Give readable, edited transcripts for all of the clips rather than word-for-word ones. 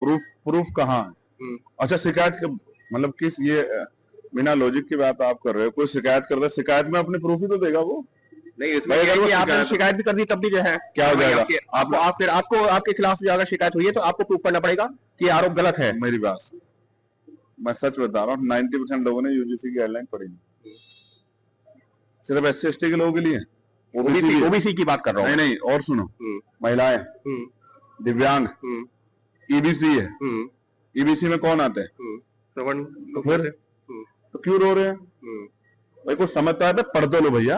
Proof proof कहाँ है? अच्छा, शिकायत मतलब किस ये बिना लॉजिक की बात आप कर रहे हो। कोई शिकायत करता है, शिकायत में अपने प्रूफ ही तो देगा वो। नहीं, इसमें क्या है कि आपने शिकायत भी कर दी तब भी जो है क्या हो जाएगा? आपको आपके खिलाफ ज्यादा शिकायत हुई है तो आपको प्रूफ करना पड़ेगा कि आरोप गलत है। मेरी बात, मैं सच बता रहा हूँ, 90% लोगों ने यूजीसी की गाइडलाइन पढ़ी नहीं। सिर्फ SC ST के लोगों के लिए, ओबीसी की बात कर रहा हूँ। नहीं नहीं, और सुनो, महिलाएं, दिव्यांग, EBC है, EBC में कौन आते हैं? तो फिर तो क्यों रो रहे हैं भाई? कुछ समझता है तो पढ़ तो लो भैया।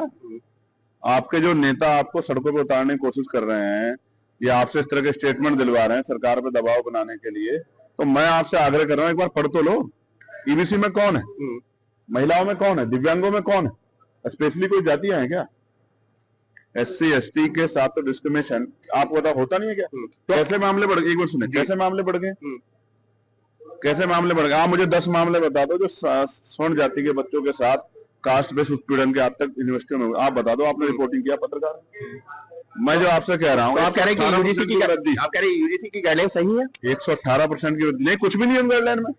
आपके जो नेता आपको सड़कों पर उतारने की कोशिश कर रहे हैं या आपसे इस तरह के स्टेटमेंट दिलवा रहे हैं सरकार पर दबाव बनाने के लिए, तो मैं आपसे आग्रह कर रहा हूं, एक बार पढ़ तो लो। EBC में कौन है? महिलाओं में कौन है? दिव्यांगों में कौन है? स्पेशली कोई जातियां हैं क्या? SC ST के साथ तो डिस्क्रिमिनेशन आपको पता होता नहीं है क्या? तो कैसे मामले बढ़ गए? एक बार सुने, कैसे मामले बढ़ गए? कैसे मामले बढ़ गए? आप मुझे 10 मामले बता दो जो स्वर्ण जाति के बच्चों के साथ कास्ट बेस्ड उत्पीड़न के आज तक यूनिवर्सिटी में। आप बता दो, आपने रिपोर्टिंग किया पत्रकार? मैं जो आपसे कह रहा हूँ, तो आप कह रहे हैं कि यूजीसी की गाइडलाइन सही है? 118% की वृद्धि नहीं, कुछ भी नहीं है गाइडलाइन में।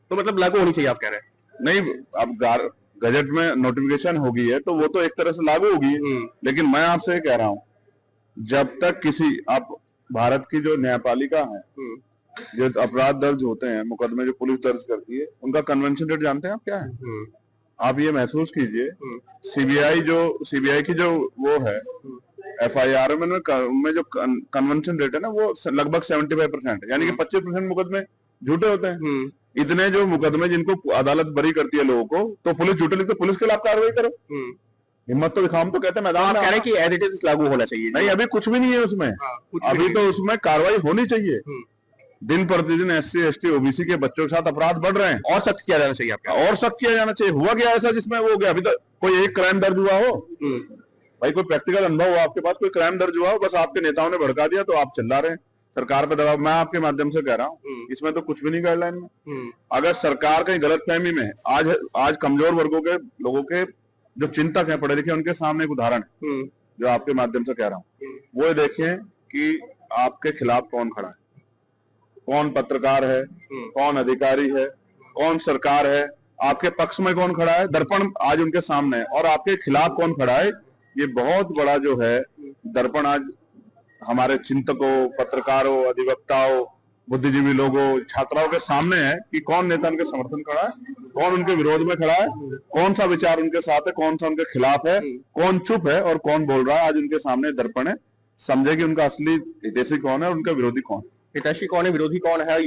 तो मतलब लागू होनी चाहिए आप कह रहे हैं? नहीं, अब गजट में नोटिफिकेशन होगी है तो वो तो एक तरह से लागू होगी, लेकिन मैं आपसे ये कह रहा हूँ, जब तक किसी, आप भारत की जो न्यायपालिका है, जो अपराध दर्ज होते हैं, मुकदमे जो पुलिस दर्ज करती है, उनका कन्वेंशन रेट जानते हैं आप क्या है? आप ये महसूस कीजिए, सीबीआई की जो वो है FIR में जो कन्वेंशन रेट है ना, वो लगभग 75% है, यानी कि 25% मुकदमे झूठे होते हैं। इतने जो मुकदमे जिनको अदालत बरी करती है लोगों को, तो पुलिस झूठे लिखते, पुलिस के खिलाफ कार्रवाई करो। हिम्मत तो दिखाओ। हम तो कहते हैं मैदान में, कह रहे हैं कि एज इट इज लागू होना चाहिए। नहीं, अभी कुछ भी नहीं है उसमें। अभी तो उसमें कार्रवाई होनी चाहिए। दिन प्रतिदिन SC ST OBC के बच्चों के साथ अपराध बढ़ रहे हैं, और सख्त किया जाना चाहिए आपका, और सख्त किया जाना चाहिए। हुआ क्या ऐसा जिसमें वो हो गया? अभी तक कोई एक क्राइम दर्ज हुआ हो? भाई कोई प्रैक्टिकल अनुभव हो आपके पास? कोई क्राइम दर्ज हुआ हो? बस आपके नेताओं ने भड़का दिया तो आप चिल्ला रहे हैं, सरकार पे दबाव। मैं आपके माध्यम से कह रहा हूँ, इसमें तो कुछ भी नहीं गाइडलाइन में। अगर सरकार कहीं गलतफहमी में है, आज कमजोर वर्गों के लोगों के जो चिंतक हैं, पढ़े लिखे, उनके सामने एक उदाहरण है जो आपके माध्यम से कह रहा हूँ। वो देखें कि आपके खिलाफ कौन खड़ा है, कौन पत्रकार है, कौन अधिकारी है, कौन सरकार है, आपके पक्ष में कौन खड़ा है, दर्पण आज उनके सामने है, और आपके खिलाफ कौन खड़ा है। ये बहुत बड़ा जो है दर्पण आज हमारे चिंतकों, पत्रकारों, अधिवक्ताओं, बुद्धिजीवी लोगों, छात्राओं के सामने है कि कौन नेता उनके समर्थन खड़ा है, कौन उनके विरोध में खड़ा है, कौन सा विचार उनके साथ है, कौन सा उनके खिलाफ है, कौन चुप है और कौन बोल रहा है। आज उनके सामने दर्पण है, समझे कि उनका असली हितैषी कौन है और उनका विरोधी कौन है। हितैषी कौन है, विरोधी कौन है।